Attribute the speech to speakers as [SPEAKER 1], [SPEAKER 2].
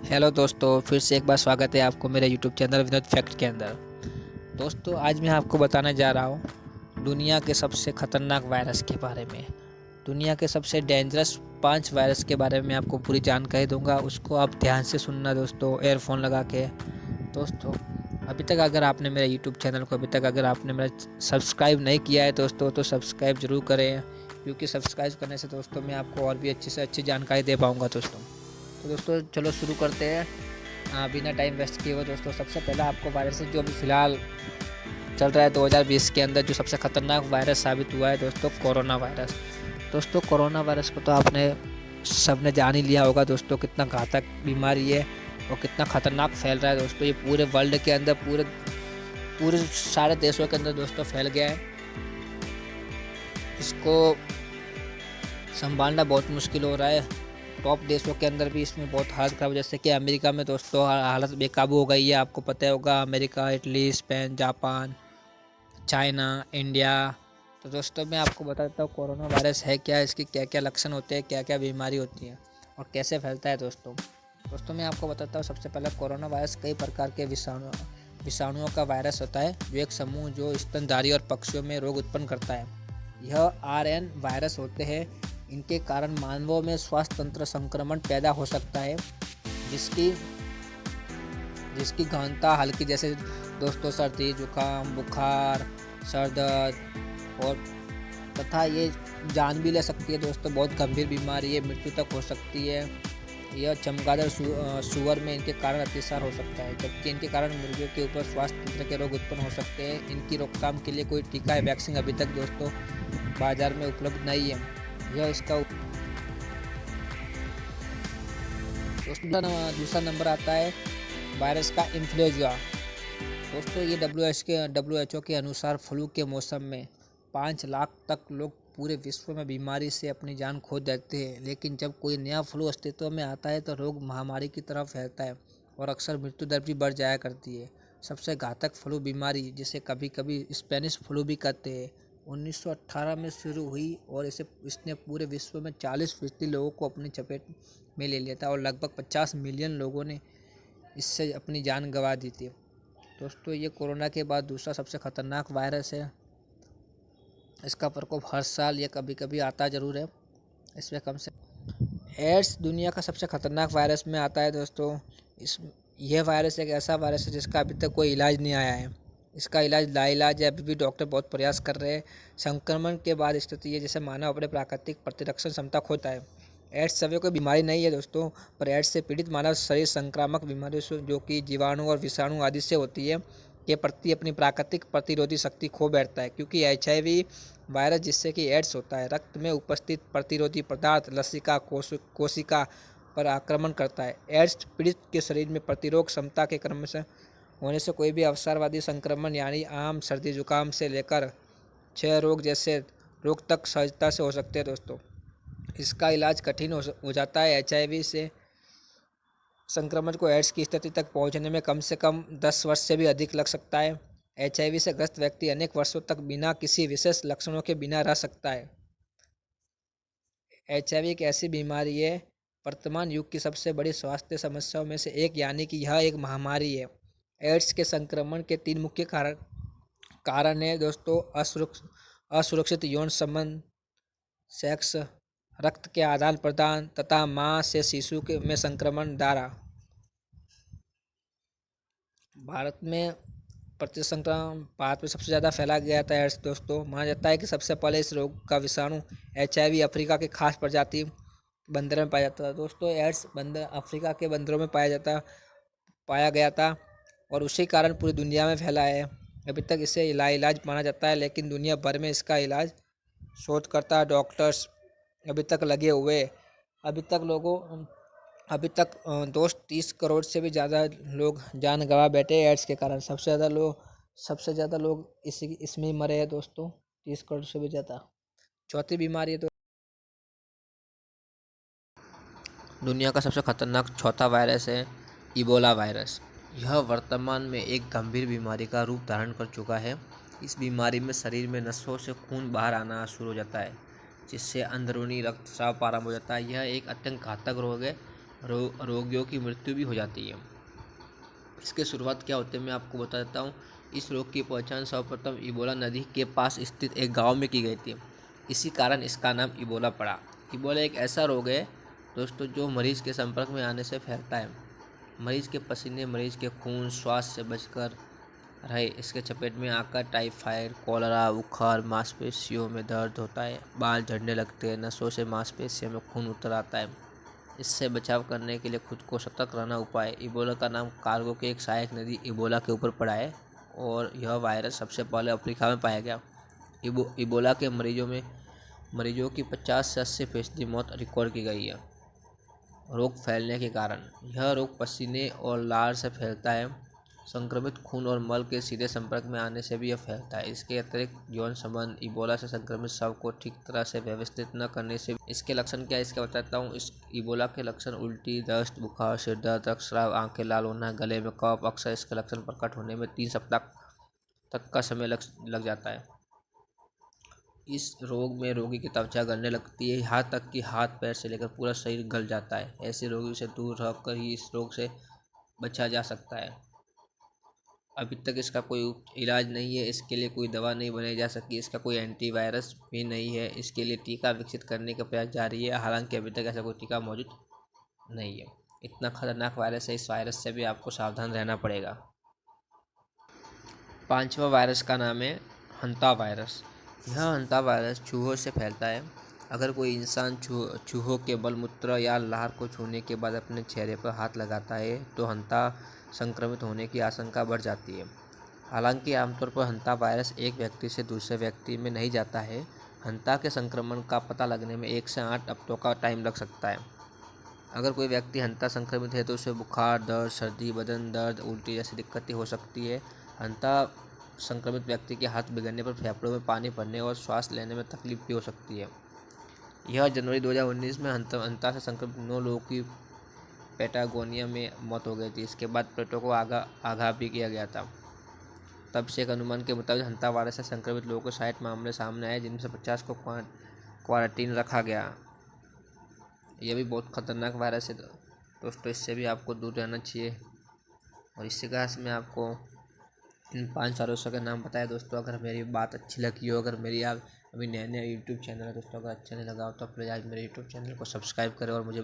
[SPEAKER 1] Hello दोस्तों, फिर से एक बार स्वागत है आपको मेरे यूट्यूब चैनल विनोद फैक्ट के अंदर। दोस्तों, आज मैं आपको बताने जा रहा हूँ दुनिया के सबसे ख़तरनाक वायरस के बारे में। दुनिया के सबसे डेंजरस 5 वायरस के बारे में आपको पूरी जानकारी दूंगा। उसको आप ध्यान से सुनना दोस्तों, एयरफोन लगा के। दोस्तों, अभी तक अगर आपने मेरे यूट्यूब चैनल को अगर आपने मेरा सब्सक्राइब नहीं किया है दोस्तों, तो सब्सक्राइब ज़रूर करें, क्योंकि सब्सक्राइब करने से दोस्तों मैं आपको और भी अच्छी से अच्छी जानकारी दे पाऊँगा दोस्तों। तो दोस्तों चलो शुरू करते हैं बिना टाइम वेस्ट किए हुए। दोस्तों, सबसे पहला आपको वायरस जो अभी फ़िलहाल चल रहा है 2020 के अंदर, जो सबसे ख़तरनाक वायरस साबित हुआ है दोस्तों, कोरोना वायरस। दोस्तों, कोरोना वायरस को तो आपने सबने जान ही लिया होगा दोस्तों, कितना घातक बीमारी है और कितना ख़तरनाक फैल रहा है दोस्तों। ये पूरे वर्ल्ड के अंदर, पूरे पूरे सारे देशों के अंदर दोस्तों फैल गया है। इसको संभालना बहुत मुश्किल हो रहा है। टॉप देशों के अंदर भी इसमें बहुत हालत ख़राब, जैसे कि अमेरिका में दोस्तों हालत बेकाबू हो गई है। आपको पता होगा, America, Italy, Spain, Japan, China, India. तो दोस्तों मैं आपको बता देता हूँ कोरोना वायरस है क्या, इसके क्या क्या लक्षण होते हैं, क्या क्या बीमारी होती है और कैसे फैलता है दोस्तों। दोस्तों मैं आपको बताता हूँ, सबसे पहले कोरोना वायरस कई प्रकार के विषाणुओं का वायरस होता है, जो एक समूह जो स्तनधारी और पक्षियों में रोग उत्पन्न करता है। यह आरएन वायरस होते हैं। इनके कारण मानवों में स्वास्थ्य तंत्र संक्रमण पैदा हो सकता है, जिसकी जिसकी गहनता हल्की, जैसे दोस्तों सर्दी, जुकाम, बुखार, सर दर्द और तथा ये जान भी ले सकती है दोस्तों। बहुत गंभीर बीमारी है, मृत्यु तक हो सकती है। यह चमगादड़ सुअर में इनके कारण अतिसार हो सकता है, जबकि इनके कारण मुर्गियों के ऊपर स्वास्थ्य तंत्र के रोग उत्पन्न हो सकते हैं। इनकी रोकथाम के लिए कोई टीका या वैक्सीन अभी तक दोस्तों बाजार में उपलब्ध नहीं है। यह इसका दूसरा नंबर आता है वायरस का इन्फ्लुएंजा। दोस्तों ये डब्ल्यू एच ओ के अनुसार फ्लू के मौसम में 5 लाख तक लोग पूरे विश्व में बीमारी से अपनी जान खो देते हैं। लेकिन जब कोई नया फ्लू अस्तित्व में आता है तो रोग महामारी की तरफ फैलता है और अक्सर मृत्यु दर भी बढ़ जाया करती है। सबसे घातक फ्लू बीमारी, जिसे कभी कभी स्पेनिश फ्लू भी कहते हैं, 1918 में शुरू हुई और इसने पूरे विश्व में 40% लोगों को अपनी चपेट में ले लिया था और लगभग 50 मिलियन लोगों ने इससे अपनी जान गंवा दी थी। दोस्तों ये कोरोना के बाद दूसरा सबसे ख़तरनाक वायरस है। इसका प्रकोप हर साल या कभी कभी आता ज़रूर है। इसमें कम से एड्स दुनिया का सबसे ख़तरनाक वायरस में आता है दोस्तों। इस यह वायरस एक ऐसा वायरस है जिसका अभी तक कोई इलाज नहीं आया है। इसका इलाज लाइलाज है, अभी भी डॉक्टर बहुत प्रयास कर रहे हैं। संक्रमण के बाद स्थिति है जैसे मानव अपने प्राकृतिक प्रतिरक्षण क्षमता खोता है। एड्स सभी कोई बीमारी नहीं है दोस्तों, पर एड्स से पीड़ित मानव शरीर संक्रामक बीमारियों से, जो कि जीवाणु और विषाणु आदि से होती है, के प्रति अपनी प्राकृतिक प्रतिरोधी शक्ति खो बैठता है। क्योंकि HIV वायरस, जिससे कि एड्स होता है, रक्त में उपस्थित प्रतिरोधी पदार्थ लसिका कोशिका पर आक्रमण करता है। एड्स पीड़ित के शरीर में प्रतिरोध क्षमता के क्रम से होने से कोई भी अवसरवादी संक्रमण, यानी आम सर्दी जुकाम से लेकर क्षय रोग जैसे रोग तक सहजता से हो सकते हैं दोस्तों। इसका इलाज कठिन हो जाता है। HIV से संक्रमण को एड्स की स्थिति तक पहुंचने में कम से कम 10 वर्ष से भी अधिक लग सकता है। HIV से ग्रस्त व्यक्ति अनेक वर्षों तक बिना किसी विशेष लक्षणों के बिना रह सकता है। HIV एक ऐसी बीमारी है, वर्तमान युग की सबसे बड़ी स्वास्थ्य समस्याओं में से एक, यानी कि यह एक महामारी है। एड्स के संक्रमण के 3 मुख्य कारण है दोस्तों: असुरक्षित यौन संबंध, सेक्स, रक्त के आदान प्रदान तथा मां से शिशु के में संक्रमण द्वारा। भारत में भारत में सबसे ज़्यादा फैला गया था एड्स दोस्तों। माना जाता है कि सबसे पहले इस रोग का विषाणु HIV अफ्रीका के खास प्रजाति बंदर में पाया जाता था दोस्तों। एड्स बंदर अफ्रीका के बंदरों में पाया गया था और उसी कारण पूरी दुनिया में फैला है। अभी तक इसे इलाज माना जाता है, लेकिन दुनिया भर में इसका इलाज शोधकर्ता डॉक्टर्स अभी तक लगे हुए। अभी तक लोगों अभी तक दोस्त 30 करोड़ से भी ज़्यादा लोग जान गंवा बैठे एड्स के कारण। सबसे ज़्यादा लोग इसमें ही मरे हैं दोस्तों, 30 करोड़ से भी ज़्यादा। चौथी बीमारी है तो दुनिया का सबसे खतरनाक चौथा वायरस है इबोला वायरस। यह वर्तमान में एक गंभीर बीमारी का रूप धारण कर चुका है। इस बीमारी में शरीर में नसों से खून बाहर आना शुरू हो जाता है, जिससे अंदरूनी रक्तस्राव प्रारंभ हो जाता है। यह एक अत्यंत घातक रोग है रोगियों की मृत्यु भी हो जाती है। इसके शुरुआत क्या होते हैं मैं आपको बता देता हूँ। इस रोग की पहचान सर्वप्रथम इबोला नदी के पास स्थित एक गांव में की गई थी। इसी कारण इसका नाम इबोला पड़ा। इबोला एक ऐसा रोग है दोस्तों जो मरीज के संपर्क में आने से फैलता है। मरीज के पसीने, मरीज के खून, श्वास से बचकर रहे इसके चपेट में आकर टाइफाइड, कॉलरा, बुखार, मांसपेशियों में दर्द होता है, बाल झड़ने लगते हैं, नसों से मांसपेशियों में खून उतर आता है। इससे बचाव करने के लिए खुद को सतर्क रहना उपाय। इबोला का नाम कार्गो की एक सहायक नदी इबोला के ऊपर पड़ा है और यह वायरस सबसे पहले अफ्रीका में पाया गया। इबोला के मरीजों की 50 से 80% मौत रिकॉर्ड की गई है। रोग फैलने के कारण, यह रोग पसीने और लार से फैलता है। संक्रमित खून और मल के सीधे संपर्क में आने से भी यह फैलता है। इसके अतिरिक्त यौन संबंध, इबोला से संक्रमित शव को ठीक तरह से व्यवस्थित न करने से। इसके लक्षण क्या है इसका बताता हूँ। इस इबोला के लक्षण उल्टी, दस्त, बुखार, सिर दर्द, रक्तस्राव, आंखें लाल होना, गले में कफ। अक्सर इसके लक्षण प्रकट होने में 3 सप्ताह तक का समय लग जाता है। इस रोग में रोगी की त्वचा गलने लगती है, यहाँ तक कि हाथ पैर से लेकर पूरा शरीर गल जाता है। ऐसे रोगियों से दूर रहकर ही इस रोग से बचा जा सकता है। अभी तक इसका कोई इलाज नहीं है, इसके लिए कोई दवा नहीं बनाई जा सकी, इसका कोई एंटीवायरस भी नहीं है। इसके लिए टीका विकसित करने का प्रयास जारी है, हालांकि अभी तक ऐसा कोई टीका मौजूद नहीं है। इतना खतरनाक वायरस है, इस वायरस से भी आपको सावधान रहना पड़ेगा। 5वां वायरस का नाम है हंता वायरस। यह हंता वायरस चूहों से फैलता है। अगर कोई इंसान चूहों के मलमूत्र या लार को छूने के बाद अपने चेहरे पर हाथ लगाता है तो हंता संक्रमित होने की आशंका बढ़ जाती है। हालांकि आमतौर पर हंता वायरस एक व्यक्ति से दूसरे व्यक्ति में नहीं जाता है। हंता के संक्रमण का पता लगने में 1 से 8 हफ्तों का टाइम लग सकता है। अगर कोई व्यक्ति हंता संक्रमित है तो उसे बुखार, दर्द, सर्दी, बदन दर्द, उल्टी जैसी दिक्कतें हो सकती है। हंता संक्रमित व्यक्ति के हाथ बिगड़ने पर फेफड़ों में पानी भरने और श्वास लेने में तकलीफ भी हो सकती है। यह जनवरी 2019 में हंता से संक्रमित 9 लोगों की पैटागोनिया में मौत हो गई थी। इसके बाद पर्यटकों को आगाह भी किया गया था। तब से एक अनुमान के मुताबिक हंता वायरस से संक्रमित लोगों के 60 मामले सामने आए, जिनमें से 50 को क्वारंटीन रखा गया। यह भी बहुत खतरनाक वायरस है दोस्तों, इससे भी आपको दूर रहना चाहिए। और इसी कहा मैं आपको इन 5 वायरसों के नाम बताया दोस्तों। अगर मेरी बात अच्छी लगी हो, अगर मेरी आप अभी नया यूट्यूब चैनल है दोस्तों, अगर अच्छा नहीं लगा हो तो प्लीज़ आज मेरे यूट्यूब चैनल को सब्सक्राइब करें और मुझे